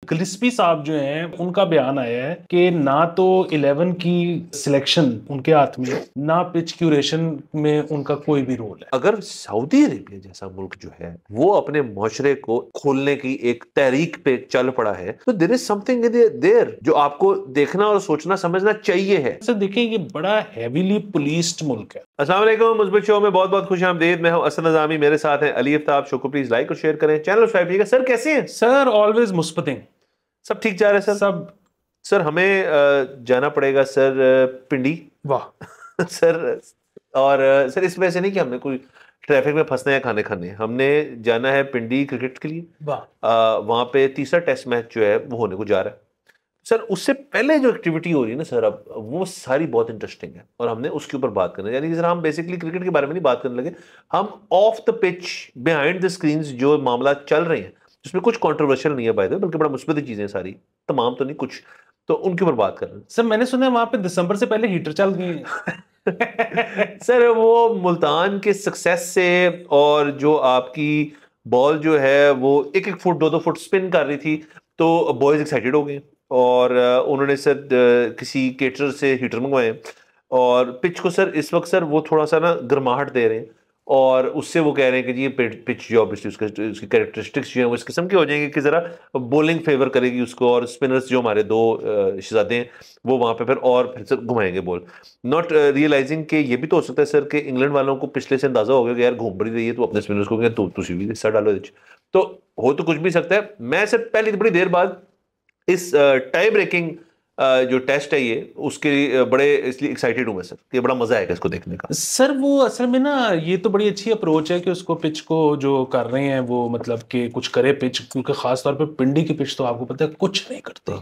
Gillespie साहब जो हैं उनका बयान आया है कि ना तो 11 की सिलेक्शन उनके हाथ में, ना पिच क्यूरेशन में उनका कोई भी रोल है। अगर सऊदी अरेबिया जैसा मुल्क जो है वो अपने मुआशरे को खोलने की एक तहरीक पे चल पड़ा है तो देयर इज समथिंग देयर जो आपको देखना और सोचना समझना चाहिए है। सर देखिए, ये बड़ा हैवीली पुलिस्ड मुल्क है। अस्सलाम वालेकुम, मुस्बिक शो में बहुत बहुत खुशामदीद। मैं हूं असद नज़ामी, मेरे साथ हैं अली आफ्ताब। शो को प्लीज लाइक और शेयर करें, चैनल सब्सक्राइब कीजिएगा। सर कैसे हैं? सर ऑलवेज मुस्बतिंग, सब ठीक जा रहा है सर? सब। सर हमें जाना पड़ेगा सर पिंडी। वाह सर और सर इस वजह से नहीं कि हमने कोई ट्रैफिक में फंसना है खाने खाने, हमने जाना है पिंडी क्रिकेट के लिए। वाह। वहां पे तीसरा टेस्ट मैच जो है वो होने को जा रहा है। सर उससे पहले जो एक्टिविटी हो रही है ना सर, अब वो सारी बहुत इंटरेस्टिंग है और हमने उसके ऊपर बात करना है। यानी सर हम बेसिकली क्रिकेट के बारे में नहीं बात करने लगे, हम of the pitch behind the screens जो मामला चल रहे हैं जिसमें कुछ कंट्रोवर्शियल नहीं है बाय द वे, बल्कि बड़ा मुस्बत चीजें सारी, तमाम तो नहीं कुछ, तो उनके ऊपर बात कर रहे हैं। सर मैंने सुना है वहां पे दिसंबर से पहले हीटर चल गए हैं। सर वो मुल्तान के सक्सेस से और जो आपकी बॉल जो है वो 1-1 फुट 2-2 फुट स्पिन कर रही थी तो बॉयज एक्साइटेड हो गए और उन्होंने सर किसी केटरर से हीटर मंगवाए और पिच को सर इस वक्त सर वो थोड़ा सा ना गर्माहट दे रहे हैं और उससे वो कह रहे हैं कि जी ये पिच जो ऑब्वियसली उसकी कैरेक्टरिस्टिक्स जो हैं वो इस किस्म के हो जाएंगे कि ज़रा बॉलिंग फेवर करेगी उसको और स्पिनर्स जो हमारे दो शहजादे हैं वो वहाँ पे फिर से घुमाएंगे बॉल, नॉट रियलाइजिंग कि ये भी तो हो सकता है सर कि इंग्लैंड वालों को पिछले से अंदाजा हो गया कि यार घूम बड़ी रही है तो अपने स्पिनर्स को तुसी भी हिस्सा डालो, तो हो तो कुछ भी सकता है। मैं सर पहले बड़ी देर बाद इस टाई ब्रेकिंग जो टेस्ट है ये उसके लिए बड़े इसलिए एक्साइटेड हूं मैं सर कि बड़ा मजा आएगा इसको देखने का। सर वो असल में ना ये तो बड़ी अच्छी अप्रोच है कि उसको पिच को जो कर रहे हैं वो मतलब कि कुछ करे पिच, क्योंकि खास तौर पे पिंडी की पिच तो आपको पता है कुछ नहीं करते।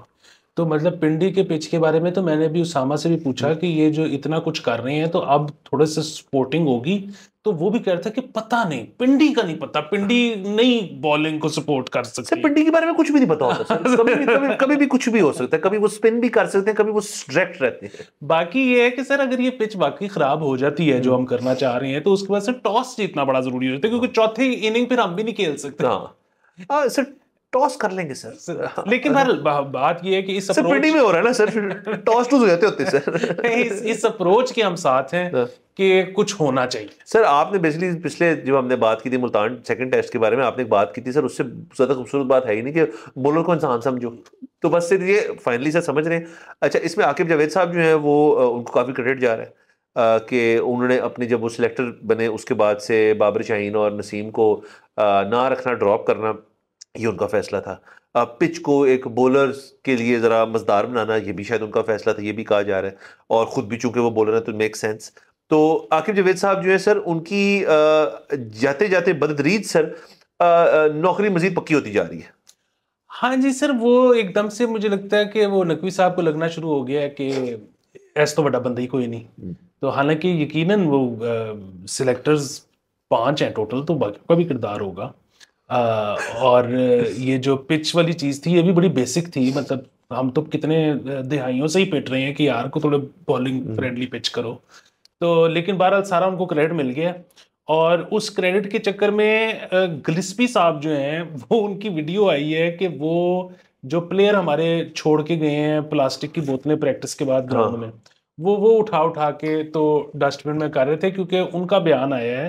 तो मतलब पिंडी के पिच के बारे में तो मैंने भी उसामा से भी पूछा कि ये जो इतना कुछ कर रहे हैं तो अब थोड़े से सपोर्टिंग होगी, तो वो भी कह रहा था कि पता नहीं, पिंडी का नहीं पता, पिंडी नहीं बॉलिंग को सपोर्ट कर सकती। सर पिंडी के बारे में कुछ भी नहीं पता होता सर, कभी भी कुछ भी हो सकता है, कभी वो स्पिन भी कर सकते हैं, कभी वो डायरेक्ट रहते हैं। बाकी ये है कि सर अगर ये पिच वाकई खराब हो जाती है जो हम करना चाह रहे हैं तो उसके बाद सर टॉस जीतना बड़ा जरूरी होता है, क्योंकि चौथी इनिंग फिर हम भी नहीं खेल सकते। हाँ सर टॉस कर लेंगे सर, लेकिन बात ये है कि इस अप्रोच में हो रहा है ना सर, टॉस हो जाते होते सर। इस अप्रोच के हम साथ हैं कि कुछ होना चाहिए। सर आपने बेसिकली पिछले जब हमने बात की थी मुल्तान सेकंड टेस्ट के बारे में, आपने एक बात की थी सर, उससे ज्यादा खूबसूरत बात है ही नहीं कि बॉलर को इंसान समझो, तो बस सिर्फ ये फाइनली सर समझ रहे हैं। अच्छा, इसमें आकिब जावेद साहब जो हैं वो उनको काफी क्रेडिट जा रहा है कि उन्होंने अपनी जब वो सिलेक्टर बने उसके बाद से बाबर शाहीन और नसीम को ना रखना, ड्रॉप करना, ये उनका फैसला था। पिच को एक बॉलर के लिए ज़रा मज़ेदार बनाना, ये भी शायद उनका फैसला था, ये भी कहा जा रहा है, और ख़ुद भी चूंकि वो बॉलर है तो मेक सेंस। तो आकिब जावेद साहब जो है सर उनकी जाते जाते बदतरीज सर नौकरी मज़ीद पक्की होती जा रही है। हाँ जी सर, वो एकदम से मुझे लगता है कि वो नकवी साहब को लगना शुरू हो गया है कि ऐसा तो बड़ा बंदा ही कोई नहीं। तो हालांकि यकीनन वो सिलेक्टर्स 5 हैं टोटल, तो बाकी का भी किरदार होगा। और ये जो पिच वाली चीज़ थी ये भी बड़ी बेसिक थी, मतलब हम तो कितने दिहाइयों से ही पिट रहे हैं कि यार को थोड़े बॉलिंग फ्रेंडली पिच करो, तो लेकिन बहरहाल सारा उनको क्रेडिट मिल गया और उस क्रेडिट के चक्कर में गिलिस्पी साहब जो हैं वो उनकी वीडियो आई है कि वो जो प्लेयर हमारे छोड़ के गए हैं प्लास्टिक की बोतलें प्रैक्टिस के बाद ग्राउंड में, वो उठा के तो डस्टबिन में कर रहे थे, क्योंकि उनका बयान आया है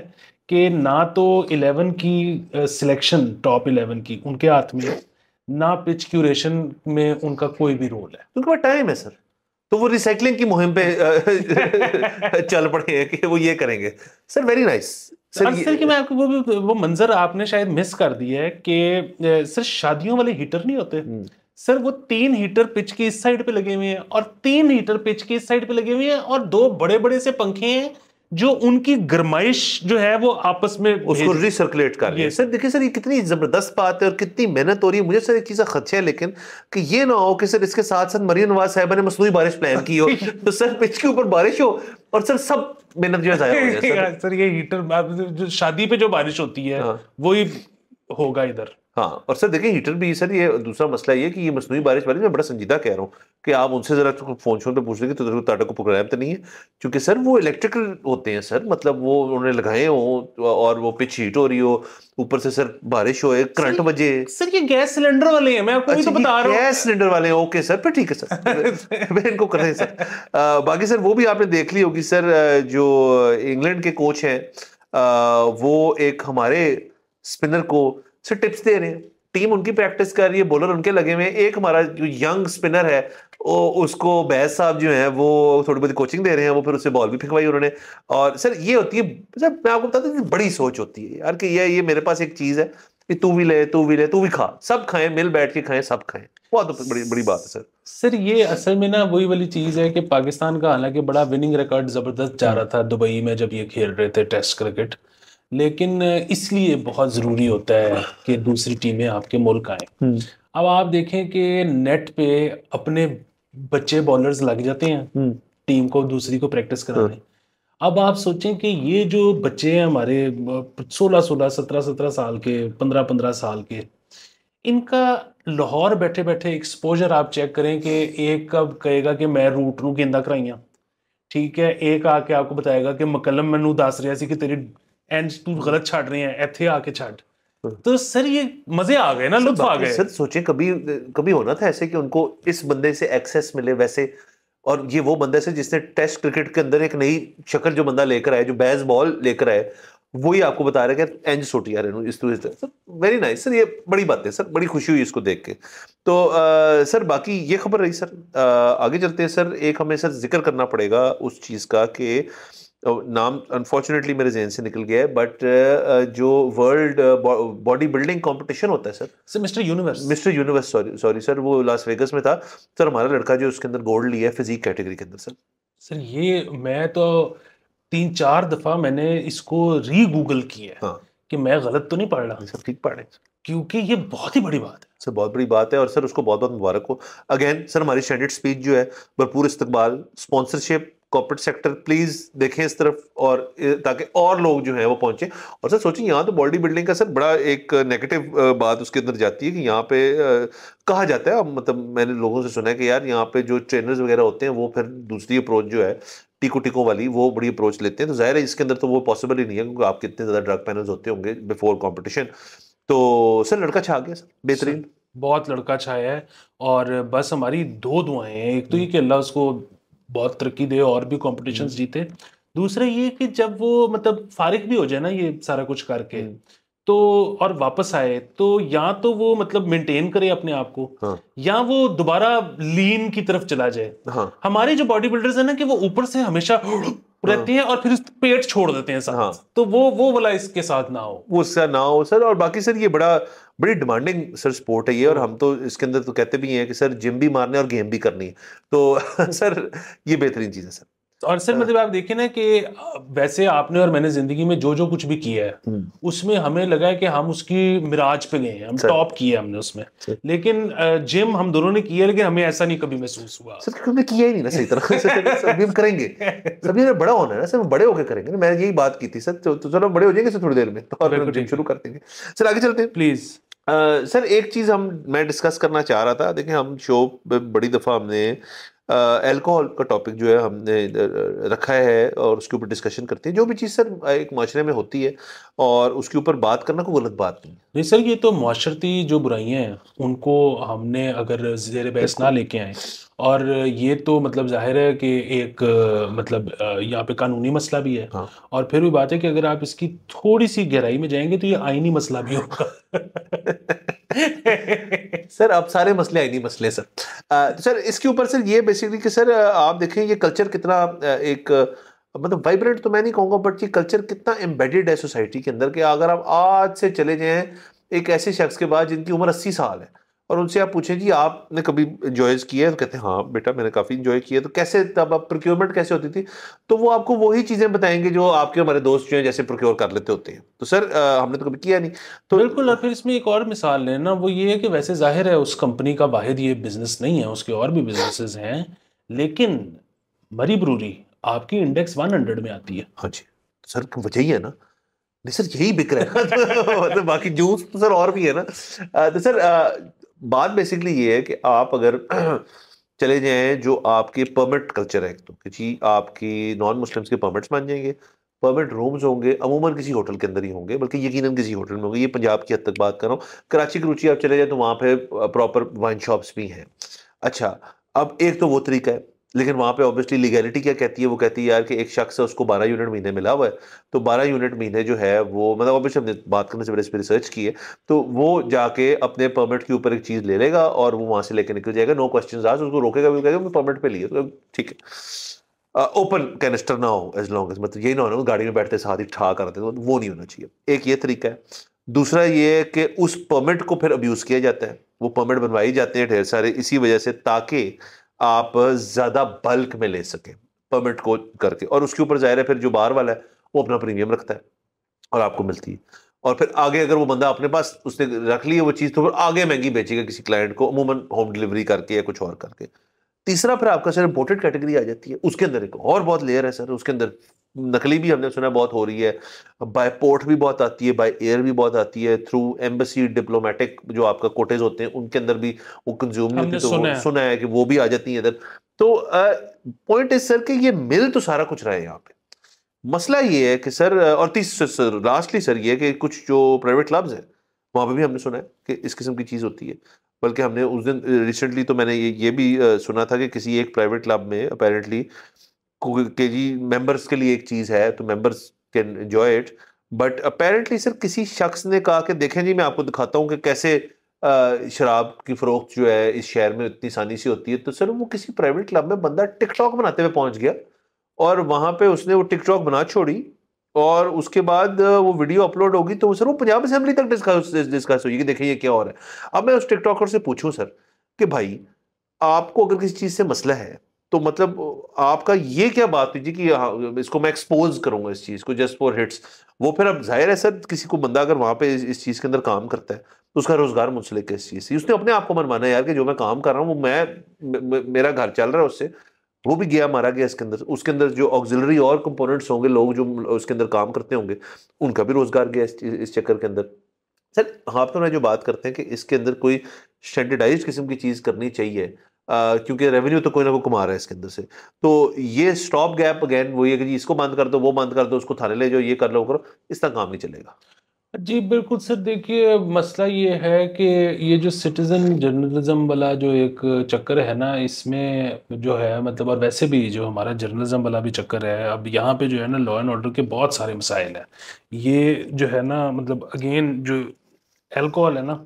कि ना तो 11 की सिलेक्शन टॉप 11 की उनके हाथ में, ना पिच क्यूरेशन में उनका कोई भी रोल है। उनके पास टाइम है सर, तो वो रिसाइकलिंग की मुहिम पे चल पड़े हैं कि वो ये करेंगे। सर वेरी नाइस सर कि मैं आपको वो मंजर आपने शायद मिस कर दिया है कि सर शादियों वाले हीटर नहीं होते सर, वो 3 हीटर पिच की इस साइड पे लगे हुए हैं और 3 हीटर पिच की इस साइड पे लगे हुए हैं और 2 बड़े बड़े से पंखे हैं जो उनकी गरमाइश जो है वो आपस में उसको रिसर्कुलेट कर रहे हैं। सर देखिए सर ये कितनी जबरदस्त बात है और कितनी मेहनत हो रही है। मुझे सर एक चीज़ का खदशा है लेकिन कि ये ना हो कि सर इसके साथ साथ मरियम नवाज साहिबा ने मसनूई बारिश प्लान की हो तो सर पिच के ऊपर बारिश हो और सर सब मेहनत जो है जाया हो जाए। सर ये हीटर जो शादी पे जो बारिश होती है वही होगा इधर। हाँ, और सर देखिए हीटर भी सर, ये दूसरा मसला ये कि ये मसनूई बारिश वाली, मैं बड़ा संजीदा कह रहा हूँ कि आप उनसे जरा फोन पे पूछ लेंगे तो टाटा को प्रोग्राम तो नहीं है, क्योंकि सर वो इलेक्ट्रिकल होते हैं सर, मतलब वो उन्होंने लगाए हो और वो पिच हीट हो रही हो, ऊपर से सर बारिश हो, करंट बजे। सर ये गैस सिलेंडर वाले हैं, मैं आपको भी तो बता रहा हूँ। गैस सिलेंडर वाले हैं, ओके सर, फिर ठीक है सर। मैं इनको कर रहे हैं सर। बाकी सर वो भी आपने देख ली होगी सर, जो इंग्लैंड के कोच हैं, वो एक हमारे स्पिनर को सर टिप्स दे रहे हैं, टीम उनकी प्रैक्टिस कर रही है, बॉलर उनके लगे हुए हैं, एक हमारा जो यंग स्पिनर है उसको बैस साहब जो हैं वो थोड़ी बहुत कोचिंग दे रहे हैं, वो फिर उससे बॉल भी फेंकवाई उन्होंने। और सर ये होती है सर, मैं आपको बताता हूँ, बड़ी सोच होती है यार कि ये मेरे पास एक चीज है कि तू भी ले तू भी खा, सब खाएं, मिल बैठ के खाएं, सब खाएं, बहुत बड़ी बड़ी बात है सर। सर ये असल में ना वही वाली चीज है कि पाकिस्तान का हालांकि बड़ा विनिंग रिकॉर्ड जबरदस्त जा रहा था दुबई में जब ये खेल रहे थे टेस्ट क्रिकेट, लेकिन इसलिए बहुत ज़रूरी होता है कि दूसरी टीमें आपके मुल्क आएँ। अब आप देखें कि नेट पे अपने बच्चे बॉलर्स लग जाते हैं टीम को दूसरी को प्रैक्टिस कराने। अब आप सोचें कि ये जो बच्चे हैं हमारे 16-16, 17-17 साल के, 15-15 साल के, इनका लाहौर बैठे बैठे एक्सपोजर आप चेक करें कि एक कब कहेगा कि मैं रूट नू गेंदा कराइयां, ठीक है, एक आके आपको बताएगा कि मकलम मैनू दस रहा सी कि तेरी एंड तू गलत छड़ रहे हैं, इत्थे आके छड़। तो सर ये मजे आ गए ना, लुत्फ आ गए। सर सोचें कभी कभी होना था ऐसे कि उनको इस बंदे से एक्सेस मिले वैसे, और ये वो बंदा है जिसने टेस्ट क्रिकेट के अंदर एक नई शक्ल जो बंदा लेकर आए, जो बेस बॉल लेकर आए, वही आपको बता रहे हैं कि एंज सोटिया रहे इस तरह। वेरी नाइस सर, ये बड़ी बात है सर, बड़ी खुशी हुई इसको देख के। तो सर बाकी ये खबर रही सर, आगे चलते हैं सर, एक हमें सर जिक्र करना पड़ेगा उस चीज का कि नाम अनफॉर्चुनेटली मेरे जहन से निकल गया है, बट जो वर्ल्ड बॉडी बिल्डिंग कंपटीशन होता है sir mister universe sorry sir, वो लास वेगस में था सर, हमारा लड़का जो उसके अंदर गोल्ड लिया है फिजिक कैटेगरी के अंदर सर ये मैं तो 3-4 दफा मैंने इसको री गूगल किया है। हाँ। कि मैं गलत तो नहीं पढ़ रहा सर, ठीक पढ़े, क्योंकि ये बहुत ही बड़ी बात है सर, बहुत बड़ी बात है, और सर उसको बहुत बहुत मुबारक हो। अगेन सर हमारी स्टैंडर्ड स्पीच जो है भरपूर इस्तकबाल, स्पॉन्सरशिप, कॉर्पोरेट सेक्टर प्लीज देखें इस तरफ, और ताकि और लोग जो हैं वो पहुंचे। और सर सोचिए यहाँ तो बॉडी बिल्डिंग का सर बड़ा एक नेगेटिव बात उसके अंदर जाती है कि यहाँ पे कहा जाता है, मतलब मैंने लोगों से सुना है कि यार यहाँ पे जो ट्रेनर्स वगैरह होते हैं वो फिर दूसरी अप्रोच जो है टिको वाली, वो बड़ी अप्रोच लेते हैं। तो जाहिर है इसके अंदर तो वो पॉसिबल ही नहीं है, क्योंकि आपके इतने ज्यादा ड्रग पैनल्स होते होंगे बिफोर कॉम्पिटिशन। तो सर लड़का छा गया सर, बेहतरीन, बहुत लड़का छाया है। और बस हमारी 2 दुआएं हैं, एक तो ये कि अल्लाह उसको बहुत तरक्की दे और भी कॉम्पिटिशन्स जीते, दूसरा ये कि जब वो मतलब फारिग भी हो जाए ना ये सारा कुछ करके, तो और वापस आए तो या तो वो मतलब मेंटेन करे अपने आप को, हाँ। या वो दोबारा लीन की तरफ चला जाए। हाँ। हमारे जो बॉडी बिल्डर्स है ना कि वो ऊपर से हमेशा रहते हैं और फिर पेट छोड़ देते हैं साथ। हाँ। तो वो वाला इसके साथ ना हो, वो उसका ना हो सर। और बाकी सर ये बड़ी डिमांडिंग सर स्पोर्ट है ये, और हम तो इसके अंदर तो कहते भी हैं कि सर जिम भी मारने और गेम भी करनी है, तो सर ये बेहतरीन चीज है सर। और सर मतलब आप देखें ना कि वैसे आपने और मैंने जिंदगी में जो कुछ भी किया है उसमें हमें लगा है कि हम उसकी मिराज पे गए हैं, हम टॉप किया हमने उसमें, लेकिन जिम हम दोनों ने किया, लेकिन हमें ऐसा नहीं कभी महसूस हुआ सर, हमने किया ही नहीं ना सही तरह से। अभी हम करेंगे, सभी ने बड़ा होना है ना सर, बड़े होकर करेंगे। मैंने यही बात की थी सर, तो चलो बड़े हो जाएंगे सर थोड़ी देर में, तो और जिम शुरू कर देंगे। सर आगे चलते हैं प्लीज। सर एक चीज मैं डिस्कस करना चाह रहा था, देखिए हम शो बड़ी दफा हमने अल्कोहल का टॉपिक जो है हमने रखा है और उसके ऊपर डिस्कशन करते हैं। जो भी चीज़ सर एक माशरे में होती है और उसके ऊपर बात करना कोई गलत बात नहीं सर, ये तो माशरती जो बुराइयां हैं उनको हमने अगर ज़ेर बहस ना लेके आए, और ये तो मतलब जाहिर है कि एक मतलब यहाँ पे कानूनी मसला भी है। हाँ। और फिर भी बात है कि अगर आप इसकी थोड़ी सी गहराई में जाएंगे तो ये आईनी मसला भी होगा। सर अब सारे मसले आईनी मसले सर। तो सर इसके ऊपर सर ये बेसिकली कि सर आप देखें ये कल्चर कितना एक मतलब वाइब्रेंट तो मैं नहीं कहूँगा, बट ये कल्चर कितना एम्बेडेड है सोसाइटी के अंदर कि अगर आप आज से चले जाएं एक ऐसे शख्स के बाद जिनकी उम्र 80 साल है और उनसे आप पूछें जी आपने कभी इंजॉय किया है, तो कहते हैं हाँ बेटा मैंने काफ़ी इंजॉय किया। तो कैसे तब आप प्रोक्योरमेंट कैसे होती थी, तो वो आपको वही चीज़ें बताएंगे जो आपके हमारे दोस्त जो हैं जैसे प्रोक्योर कर लेते होते हैं। तो सर हमने तो कभी किया नहीं। तो बिल्कुल। और फिर इसमें एक और मिसाल लेना, वो ये है कि वैसे जाहिर है उस कंपनी का वाहिद ये बिजनेस नहीं है, उसके और भी बिजनेसेस हैं, लेकिन मरी ब्रूरी आपकी इंडेक्स 100 में आती है। हाँ जी सर, वजह ही है ना, सर यही बिक रहा है मतलब बाकी जूस तो सर और भी है ना। तो सर बात बेसिकली ये है कि आप अगर चले जाएं जो आपके परमिट कल्चर है, तो कि जी आपकी नॉन मुस्लिम्स के परमिट्स बन जाएंगे, परमिट रूम्स होंगे, अमूमन किसी होटल के अंदर ही होंगे, बल्कि यकीनन किसी होटल में होंगे। ये पंजाब की हद तक बात कर रहा हूँ। कराची करूची आप चले जाए तो वहाँ पे प्रॉपर वाइन शॉप्स भी हैं। अच्छा, अब एक तो वो तरीका है, लेकिन वहाँ पे ऑब्वियसली लीगैलिटी क्या कहती है, वो कहती है यार कि एक शख्स है उसको 12 यूनिट महीने मिला हुआ है, तो 12 यूनिट महीने जो है वो मतलब ऑब्वियसली हमने बात करने से पहले इस पर रिसर्च की है, तो वो जाके अपने परमिट के ऊपर एक चीज़ ले लेगा और वो वहाँ से लेके निकल जाएगा, नो क्वेश्चन आस्क्ड, उसको रोकेगा भी, कहेगा मैं परमिट पे लिए, तो ठीक है। ओपन कैनिस्टर ना हो एज लॉन्ग एज, मतलब यही ना हो गाड़ी में बैठते साथ ही ठा करते, तो वो नहीं होना चाहिए। एक ये तरीका है। दूसरा ये है कि उस परमिट को फिर अब्यूज किया जाता है, वो परमिट बनवाई जाते हैं ढेर सारे इसी वजह से, ताकि आप ज्यादा बल्क में ले सकें परमिट को करके, और उसके ऊपर जाहिर है फिर जो बाहर वाला है वो अपना प्रीमियम रखता है और आपको मिलती है। और फिर आगे अगर वो बंदा अपने पास उसने रख ली है वो चीज़, तो फिर आगे महंगी बेचेगा किसी क्लाइंट को, अमूमन होम डिलीवरी करके या कुछ और करके। तीसरा फिर आपका सर इंपोर्टेड कैटेगरी आ जाती है, उसके अंदर एक और बहुत लेयर है सर, उसके अंदर नकली भी हमने सुना बहुत हो रही है, बाय पोर्ट भी बहुत आती है, बाय एयर भी बहुत आती है, थ्रू एम्बेसी डिप्लोमेटिक जो आपका कोटेज होते हैं उनके अंदर भी वो कंज्यूम नहीं होती, हमने तो सुना वो है। सुना है कि वो भी आ जाती है इधर। तो पॉइंट इज सर कि ये मिल तो सारा कुछ रहा है यहाँ पे। मसला ये है कि सर, और सर लास्टली सर ये है कि कुछ जो प्राइवेट क्लब्स हैं वहां पे भी हमने सुना है कि इस किस्म की चीज होती है। बल्कि हमने उस दिन रिसेंटली तो मैंने ये भी सुना था कि किसी एक प्राइवेट क्लब में अपेरेंटली के जी मेंबर्स के लिए एक चीज है, तो members can enjoy it, but apparently sir किसी शख्स ने कहा कि देखें जी मैं आपको दिखाता हूँ कि कैसे शराब की फरोख्त जो है इस शहर में इतनी आसानी से होती है। तो सर वो किसी प्राइवेट क्लब में बंदा टिकटॉक बनाते हुए पहुंच गया, और वहां पे उसने वो टिकटॉक बना छोड़ी, और उसके बाद वो वीडियो अपलोड होगी तो सर वो पंजाब असेंबली तक डिस्कस हुई कि देखिए ये क्या हो रहा है। अब मैं उस टिकटॉकर से पूछूं सर कि भाई आपको अगर किसी चीज से मसला है तो मतलब आपका ये क्या बात हुई जी कि हाँ, इसको मैं एक्सपोज करूंगा इस चीज को जस्ट फॉर हिट्स। वो फिर अब जाहिर है सर किसी को बंदा अगर वहां पे इस चीज के अंदर काम करता है तो उसका रोजगार मुझसे लेकर इस चीज से उसने अपने आप को मनवाना है यार कि जो मैं काम कर रहा हूँ वो मेरा घर चल रहा है उससे। वो भी गया मारा गया इसके अंदर, उसके अंदर जो ऑक्सिलरी और कंपोनेंट्स होंगे, लोग जो उसके अंदर काम करते होंगे उनका भी रोजगार गया इस चक्कर के अंदर। सर हाँ तो ना जो बात करते हैं कि इसके अंदर कोई स्टैंडर्डाइज किस्म की चीज करनी चाहिए, क्योंकि रेवेन्यू तो कोई ना कोई कमा रहा है इसके अंदर से। तो ये स्टॉप गैप अगेन वही है कि जी इसको बंद कर दो, वो बंद कर दो, उसको थाने ले जाओ, ये कर लो, वो करो, इस तरह काम नहीं चलेगा। जी बिल्कुल सर, देखिए मसला ये है कि ये जो सिटीजन जर्नलिज्म वाला जो एक चक्कर है ना, इसमें जो है मतलब, और वैसे भी जो हमारा जर्नलिज्म वाला भी चक्कर है, अब यहाँ पे जो है ना लॉ एंड ऑर्डर के बहुत सारे मसाइल हैं। ये जो है ना मतलब अगेन जो अल्कोहल है ना,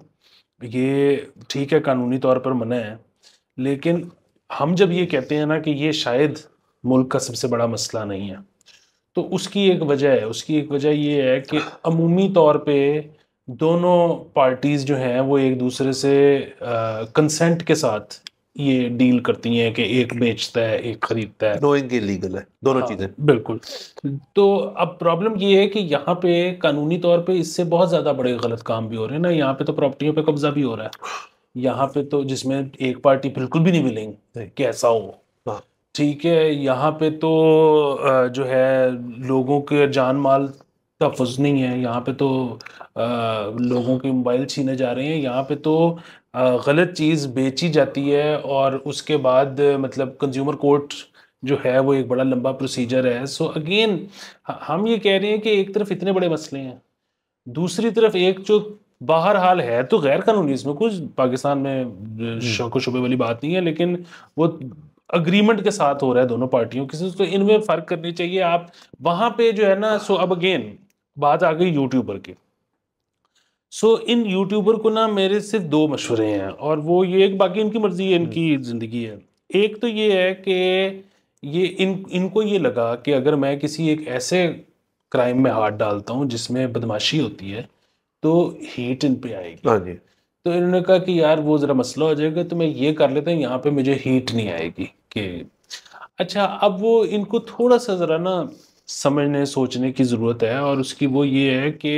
ये ठीक है कानूनी तौर पर मना है, लेकिन हम जब ये कहते हैं ना कि ये शायद मुल्क का सबसे बड़ा मसला नहीं है, तो उसकी एक वजह है। उसकी एक वजह ये है कि अमूमी तौर पे दोनों पार्टीज जो हैं वो एक दूसरे से कंसेंट के साथ ये डील करती हैं कि एक बेचता है एक खरीदता है। नोइंग के लीगल है दोनों हाँ चीजें। बिल्कुल। तो अब प्रॉब्लम ये है कि यहाँ पे कानूनी तौर पे इससे बहुत ज़्यादा बड़े गलत काम भी हो रहे हैं ना। यहाँ पे तो प्रॉपर्टियों पे कब्जा भी हो रहा है, यहाँ पे तो जिसमें एक पार्टी बिल्कुल भी नहीं मिलेंगी कि ऐसा हो। हाँ ठीक है, यहाँ पे तो जो है लोगों के जान माल तहफ़्फ़ुज़ नहीं है, यहाँ पे तो लोगों के मोबाइल छीने जा रहे हैं, यहाँ पे तो गलत चीज़ बेची जाती है, और उसके बाद मतलब कंज्यूमर कोर्ट जो है वो एक बड़ा लंबा प्रोसीजर है। सो अगेन हम ये कह रहे हैं कि एक तरफ इतने बड़े मसले हैं, दूसरी तरफ एक जो बाहर हाल है तो गैर कानूनी, इसमें कुछ पाकिस्तान में शक व शुबे वाली बात नहीं है, लेकिन वो अग्रीमेंट के साथ हो रहा है दोनों पार्टियों की। तो इनमें फर्क करनी चाहिए आप वहां पे जो है ना। सो अब अगेन बात आ गई यूट्यूबर की। सो इन यूट्यूबर को ना मेरे सिर्फ दो मशवरे हैं, और वो ये एक, बाकी इनकी मर्जी है, इनकी जिंदगी है। एक तो ये है कि ये इनको ये लगा कि अगर मैं किसी एक ऐसे क्राइम में हाथ डालता हूँ जिसमें बदमाशी होती है तो हीट इन पे आएगी। हाँ जी। तो इन्होंने कहा कि यार वो ज़रा मसला हो जाएगा, तो मैं ये कर लेता हूँ, यहाँ पे मुझे हीट नहीं आएगी कि अच्छा। अब वो इनको थोड़ा सा ज़रा ना समझने सोचने की ज़रूरत है, और उसकी वो ये है कि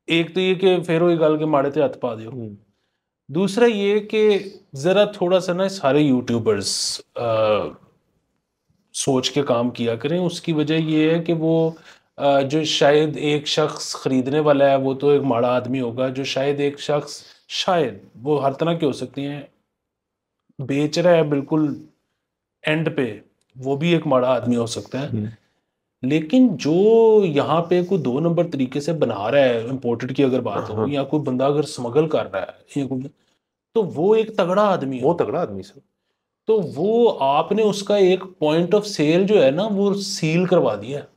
एक तो ये कि फेरो ही गाल के माड़े ते हथ पा दियो। दूसरा ये कि ज़रा थोड़ा सा ना सारे यूट्यूबर्स सोच के काम किया करें। उसकी वजह ये है कि वो जो शायद एक शख्स खरीदने वाला है वो तो एक माड़ा आदमी होगा, जो शायद एक शख्स, शायद वो हर तरह के हो सकती हैं, बेच रहा है बिल्कुल एंड पे, वो भी एक माड़ा आदमी हो सकता है। लेकिन जो यहाँ पे कोई 2 नंबर तरीके से बना रहा है, इम्पोर्टेड की अगर बात हो, या कोई बंदा अगर स्मगल कर रहा है या कोई, तो वो एक तगड़ा आदमी वो होगा। तगड़ा आदमी सर। तो वो आपने उसका एक पॉइंट ऑफ सेल जो है ना वो सील करवा दिया है।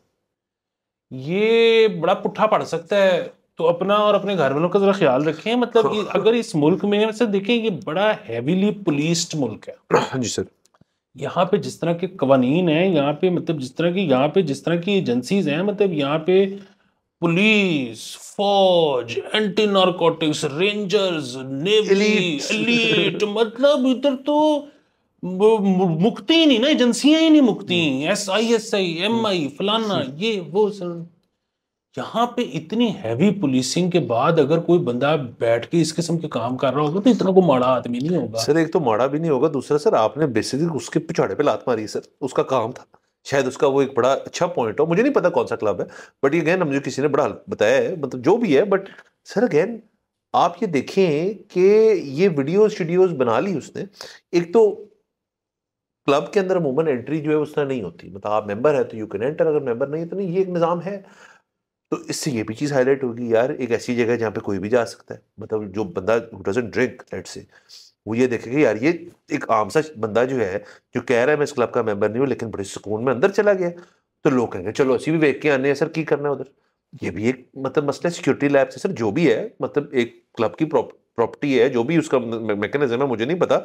ये बड़ा पुट्ठा पड़ सकता है, तो अपना और अपने घर वालों का जरा ख्याल रखें। मतलब अगर इस मुल्क में से देखें, ये बड़ा हैवीली पुलिस्ड मुल्क है। जी सर। यहाँ पे जिस तरह के कवानीन हैं, यहाँ पे मतलब जिस तरह की एजेंसीज हैं, मतलब यहाँ पे पुलिस, फौज, anti narcotics, rangers, navy, elite, मतलब इधर तो मुक्ति ही नहीं ना, एजेंसियां ही नहीं मुक्ति। SISI, MI, फलाना, ये वो सर। यहाँ पे इतनी हैवी पुलिसिंग के बाद अगर कोई बंदा बैठ के इस किस्म के काम कर रहा होगा तो इतना कोई माड़ा आदमी नहीं होगा सर। एक तो माड़ा भी नहीं होगा, दूसरा सर आपने बेसिकली उसके पिछाड़े पे लात मारी सर, उसका काम था। शायद उसका वो एक बड़ा अच्छा पॉइंट हो, मुझे नहीं पता कौन सा क्लब है, बट ये अगेन मुझे किसी ने बड़ा बताया है, मतलब जो भी है। बट सर अगेन आप ये देखें कि ये वीडियोस बना ली उसने। एक तो क्लब के अंदर अमूमन एंट्री जो है उस तरह नहीं होती, मतलब आप मेंबर है तो यू कैन एंटर, अगर मेंबर नहीं है तो नहीं, ये एक निज़ाम है। तो इससे ये भी चीज़ हाईलाइट होगी यार, एक ऐसी जगह जहाँ पे कोई भी जा सकता है, मतलब जो बंदा who doesn't drink let's say, वो ये देखेगा यार ये एक आम सा बंदा जो है, जो कह रहा है मैं इस क्लब का मेंबर नहीं हूँ लेकिन बड़े सुकून में अंदर चला गया, तो लोग कहेंगे चलो ਅਸੀਂ भी देख के आने हैं सर की करना है उधर। ये भी एक मतलब मसला सिक्योरिटी लैब से सर, जो भी है मतलब एक क्लब की प्रॉपर्टी है, जो भी उसका मैकेनिज्म है मुझे नहीं पता,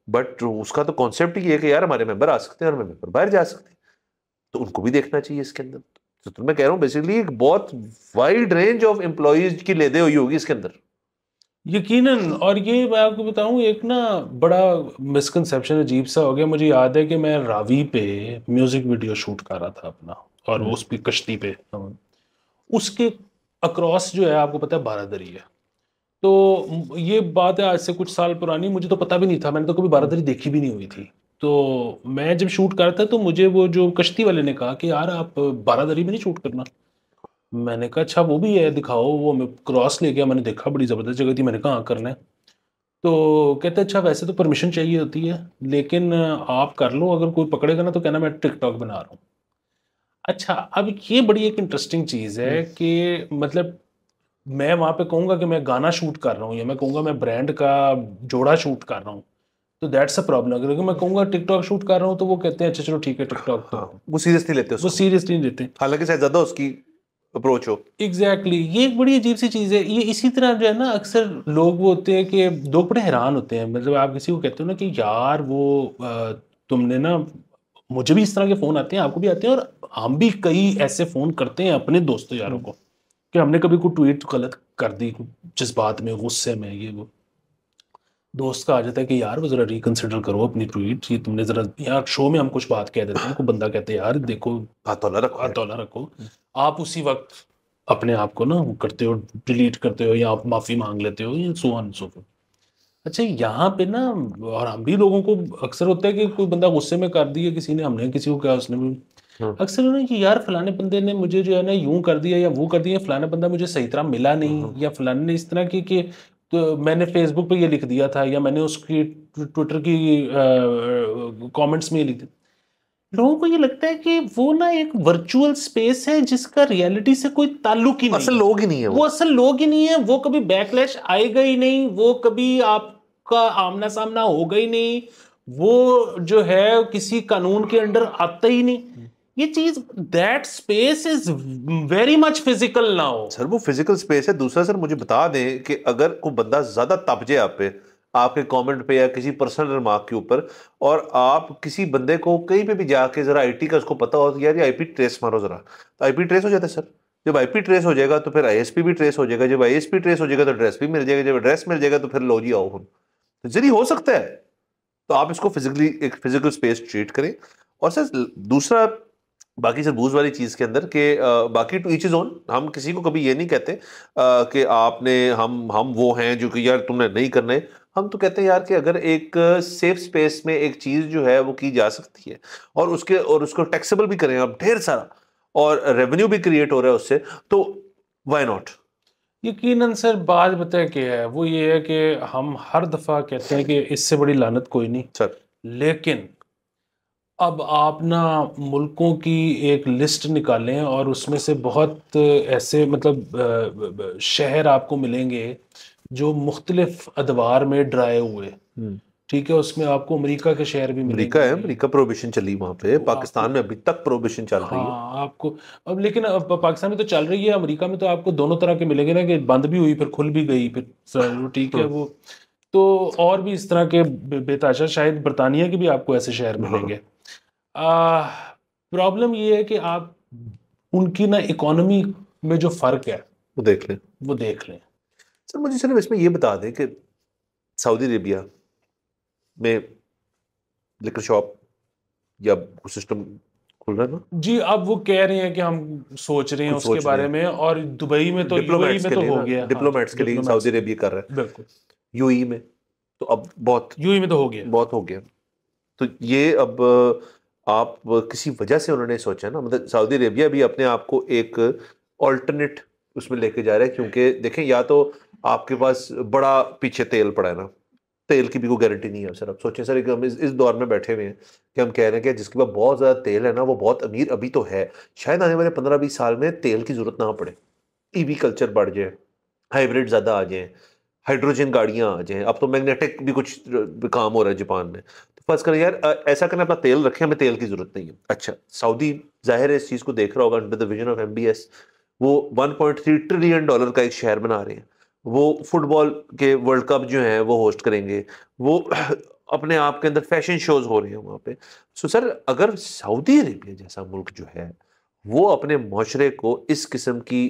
बट उसका तो कॉन्सेप्ट ही है कि यार हमारे मेंबर आ सकते हैं और मेंबर बाहर जा सकते हैं, तो उनको भी देखना चाहिए इसके अंदर। तो मैं कह रहा हूँ बेसिकली एक बहुत वाइड रेंज ऑफ एम्प्लॉइज की लेदे हुई होगी इसके अंदर। यकीनन। और ये मैं आपको बताऊं, एक ना बड़ा मिसकंसेप्शन अजीब सा हो गया। मुझे याद है कि मैं रावी पे म्यूजिक वीडियो शूट कर रहा था अपना, और उस पे कश्ती पे, उसके अक्रॉस जो है आपको पता है बारादरी है। तो ये बात है आज से कुछ साल पुरानी, मुझे तो पता भी नहीं था, मैंने तो कभी बारादरी देखी भी नहीं हुई थी। तो मैं जब शूट कर रहा था तो मुझे वो जो कश्ती वाले ने कहा कि यार आप बारादरी में नहीं शूट करना। मैंने कहा अच्छा वो भी है, दिखाओ। वो मैं क्रॉस ले गया, मैंने देखा बड़ी ज़बरदस्त जगह थी, मैंने कहा हाँ करना है। तो कहते अच्छा वैसे तो परमिशन चाहिए होती है, लेकिन आप कर लो, अगर कोई पकड़ेगा ना तो कहना मैं टिकटॉक बना रहा हूँ। अच्छा, अब ये बड़ी एक इंटरेस्टिंग चीज़ है कि मतलब मैं वहाँ पे कहूँगा कि मैं गाना शूट कर रहा हूँ, या मैं कहूँगा मैं ब्रांड का जोड़ा शूट कर रहा हूँ, तो दैट्स अ प्रॉब्लम। अगर मैं कहूँगा टिकटॉक शूट कर रहा हूँ तो वो कहते हैं अच्छा चलो ठीक है टिकटॉक, तो हाँ, वो सीरियस नहीं लेते वो उसको, सीरियसली नहीं लेते। हालांकि शायद ज्यादा उसकी अप्रोच हो। Exactly exactly. ये एक बड़ी अजीब सी चीज़ है। ये इसी तरह जो है ना, अक्सर लोग वो होते हैं कि लोग बड़े हैरान होते हैं, मतलब आप किसी को कहते हो ना कि यार वो तुमने ना, मुझे भी इस तरह के फ़ोन आते हैं, आपको भी आते हैं, और हम भी कई ऐसे फ़ोन करते हैं अपने दोस्तों यारों को कि हमने कभी कोई ट्वीट गलत कर दी, जज्बात में, गुस्से में, ये वो, दोस्त का आ जाता है कि यार वो ज़रा रिकंसिडर करो अपनी ट्वीट, ये तुमने ज़रा, यार शो में हम कुछ बात कह देते हैं, कोई बंदा कहते हैं यार देखो हाथौला रखो यार। हथौला रखो। आप उसी वक्त अपने आप को ना वो करते हो, डिलीट करते हो, या आप माफ़ी मांग लेते हो, या सो ऑन सो फोर्थ। अच्छा यहाँ पे ना, और हम भी लोगों को अक्सर होता है कि कोई बंदा गुस्से में कर दिया किसी ने, हमने किसी को कहा, उसने भी अक्सर ना कि यार फलाने बंदे ने मुझे जो है ना यूं कर दिया या वो कर दिया, फलाना बंदा मुझे सही तरह मिला नहीं, या फलाने ने इस तरह की कि, तो मैंने फेसबुक पे ये लिख दिया था, या मैंने उसकी ट्विटर की कमेंट्स में ये लिख दिया। लोगों को ये लगता है कि वो ना एक वर्चुअल स्पेस है जिसका रियलिटी से कोई ताल्लुक ही नहीं असल है। लोग ही नहीं है वो असल लोग ही नहीं है, वो कभी बैकलैश आएगा ही नहीं, वो कभी आपका आमना सामना होगा ही नहीं, वो जो है किसी कानून के अंडर आता ही नहीं। ये चीज, that space is very much physical now. Sir, वो फिजिकल स्पेस है। दूसरा सर मुझे बता दें कि अगर कोई बंदा ज्यादा तप जाए आप पे, आपके कमेंट पे या किसी पर्सनल रिमार्क के ऊपर, और आप किसी बंदे को कहीं पे भी जाके जरा आईटी का उसको पता हो तो यार ये आईपी ट्रेस मारो जरा, तो आईपी ट्रेस हो जाता है सर। जब आईपी ट्रेस हो जाएगा तो फिर आईएसपी भी ट्रेस हो जाएगा, जब आईएसपी ट्रेस हो जाएगा तो एड्रेस भी मिल जाएगा, जब एड्रेस मिल जाएगा तो फिर लो जी आओ हम, तो जरिए हो सकता है। तो आप इसको फिजिकली एक फिजिकल स्पेस ट्रीट करें। और सर दूसरा, बाकी सर बूज वाली चीज के अंदर के बाकी टू ईच इज ओन, हम किसी को कभी ये नहीं कहते कि आपने हम वो हैं जो कि यार तुमने नहीं करना है। हम तो कहते हैं यार कि अगर एक सेफ स्पेस में एक चीज जो है वो की जा सकती है, और उसको टैक्सेबल भी करें आप ढेर सारा, और रेवेन्यू भी क्रिएट हो रहा है उससे, तो व्हाई नॉट? यकीनन सर, बात बताए क्या है, वो ये है कि हम हर दफ़ा कहते हैं कि इससे बड़ी लानत कोई नहीं, सर लेकिन अब आप ना मुल्कों की एक लिस्ट निकालें और उसमें से बहुत ऐसे मतलब शहर आपको मिलेंगे जो मुख्तलिफ अदवार में ड्राए हुए, ठीक है, उसमें आपको अमेरिका के शहर भी अमेरिका है, मिलेंगे। अमेरिका प्रोहिबिशन चली वहां पे, तो पाकिस्तान आपको, में अभी तक प्रोहिबिशन चल रही है। हाँ आपको, अब लेकिन अब पाकिस्तान में तो चल रही है, अमेरिका में तो आपको दोनों तरह के मिलेंगे ना, कि बंद भी हुई फिर खुल भी गई फिर ठीक है वो। तो और भी इस तरह के बेताशा, शायद बरतानिया के भी आपको ऐसे शहर मिलेंगे। प्रॉब्लम ये है कि आप उनकी ना इकोनॉमी में जो फर्क है वो देख लें। वो देख लें। सर मुझे सिर्फ इसमें ये बता दें कि सऊदी अरेबिया में लिकर शॉप या सिस्टम खुल रहा है ना? जी, अब वो कह रहे हैं कि हम सोच रहे हैं कुछ उसके सोच रहे बारे हैं में, और दुबई में तो, यूएई डिप्लोमेट्स में के तो लिए हो ना, गया। हाँ, डिप्लोमेट्स के लिए डिप्लोमेट्स सऊदी के अरेबिया कर रहा है। बिल्कुल, यूएई में तो अब बहुत यूएई में तो हो गया। बहुत हो गया। तो ये अब आप किसी वजह से उन्होंने सोचा ना, मतलब सऊदी अरेबिया भी अपने आप को एक ऑल्टरनेट उसमें लेके जा रहा है, क्योंकि देखें या तो आपके पास बड़ा पीछे तेल पड़ा है ना, तेल की भी कोई गारंटी नहीं है सर। अब सोचें सर कि हम इस दौर में बैठे हुए हैं कि हम कह रहे हैं कि जिसके पास बहुत ज़्यादा तेल है ना वो बहुत अमीर अभी तो है, शायद आने वाले 15-20 साल में तेल की जरूरत ना पड़े, ईवी कल्चर बढ़ जाए, हाइब्रिड ज़्यादा आ जाए, हाइड्रोजन गाड़ियां आ जाएं। अब तो मैग्नेटिक भी कुछ काम हो रहा है जापान में। तो फर्ज करें यार ऐसा करें अपना तेल रखें, हमें तेल की जरूरत नहीं है। अच्छा, सऊदी जाहिर है इस चीज़ को देख रहा होगा under the vision of MBS. वो 1.3 ट्रिलियन डॉलर का एक शहर बना रहे हैं। वो फुटबॉल के वर्ल्ड कप जो है वो होस्ट करेंगे। वो अपने आप के अंदर फैशन शोज हो रहे हैं वहाँ पे। सो सर अगर सऊदी अरेबिया जैसा मुल्क जो है वो अपने माशरे को इस किस्म की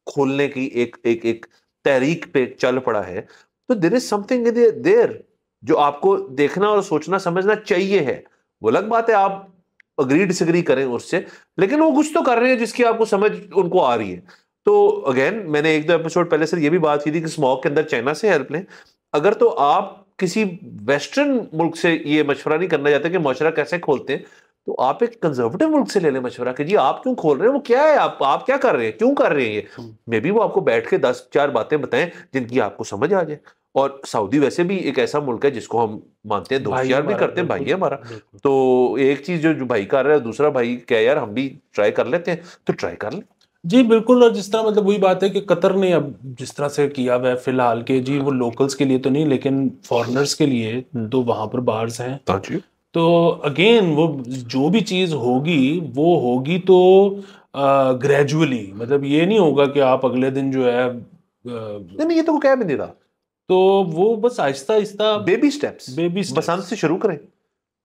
खोलने की एक एक एक तहरीक पे चल पड़ा है, तो देयर इज समथिंग देयर जो आपको देखना और सोचना समझना चाहिए है। वो अलग बात है आप अग्री डिसएग्री करें उससे, लेकिन वो कुछ तो कर रहे हैं जिसकी आपको समझ उनको आ रही है। तो अगेन मैंने एक दो एपिसोड पहले सर ये भी बात की थी कि स्मॉग के अंदर चाइना से हेल्प लें। अगर तो आप किसी वेस्टर्न मुल्क से ये मशवरा नहीं करना चाहते कि माशरा कैसे खोलते हैं, तो आप एक कंजर्वेटिव मुल्क से ले लें मशवरा कि जी आप क्यों खोल रहे हैं, वो क्या है, आप क्या कर रहे हैं, क्यों कर रहे हैं ये। मे बी वो आपको बैठ के 10-4 बातें बताएं जिनकी आपको समझ आ जाए। और सऊदी वैसे भी एक ऐसा मुल्क है जिसको हम मानते हैं, दोस्त भाई यार भी हमारा, करते हैं, भाई है बिल्कुल हमारा। बिल्कुल। तो एक चीज जो भाई कर रहा है दूसरा भाई क्या यार हम भी ट्राई कर लेते हैं, तो ट्राई कर लें। जी बिल्कुल। और जिस तरह मतलब वही बात है कि कतर ने अब जिस तरह से किया हुआ है फिलहाल के, जी वो लोकल्स के लिए तो नहीं लेकिन फॉरेनर्स के लिए तो वहां पर बार्स हैं। हाँ जी। तो अगेन वो जो भी चीज होगी वो होगी तो ग्रेजुअली, मतलब ये नहीं होगा कि आप अगले दिन जो है नहीं नहीं, ये तो कोई कह भी नहीं रहा, तो वो बस Aahista Aahista baby steps, baby बसंत स्टेप्स। से शुरू करें।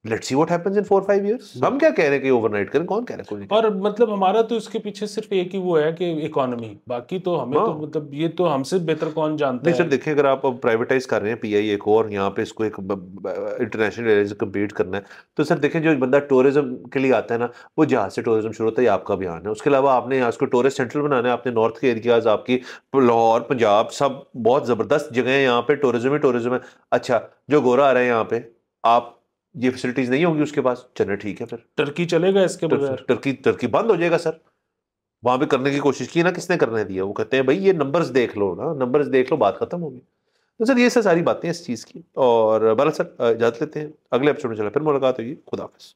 Let's see what happens in 4-5 years. हम क्या कह रहे हैं कि ओवरनाइट करें, कौन कह रहा है, कोई नहीं कह और मतलब हमारा तो इसके पीछे सिर्फ एक ही वो है कि इकोनॉमी, बाकी तो हमें रहा। तो हाँ मतलब ये तो हमसे बेहतर कौन जानता नहीं सर, है। देखिए अगर आप प्राइवेटाइज कर रहे हैं पीआईए को और यहाँ पे इसको एक इंटरनेशनल एरिया से कम्पीट करना है, तो सर देखें जो बंदा टूरिज्म के लिए आता है ना, वो जहाज से टूरिज्म शुरू होता है, ये आपका बयान है। उसके अलावा आपने यहाँ उसको टूरिस्ट सेंट्रल बनाना है, आपने नॉर्थ के एरियाज आपकी लाहौर पंजाब सब बहुत ज़बरदस्त जगह है, यहाँ पे टूरिज्म ही टूरिज्म है। अच्छा, जो गोरा आ रहे हैं यहाँ पे, आप ये फैसिलिटीज नहीं होंगी उसके पास, चलिए ठीक है फिर टर्की चलेगा इसके बगैर। टर्की टर्की बंद हो जाएगा सर। वहां पे करने की कोशिश की ना, किसने करने दिया? वो कहते हैं भाई ये नंबर्स देख लो ना, नंबर्स देख लो, बात खत्म होगी। तो सर ये सब सारी बातें हैं इस चीज़ की। और बहरहाल सर इजाजत लेते हैं, अगले एपिसोड में चला फिर मुलाकात होगी। खुदा हाफिज़।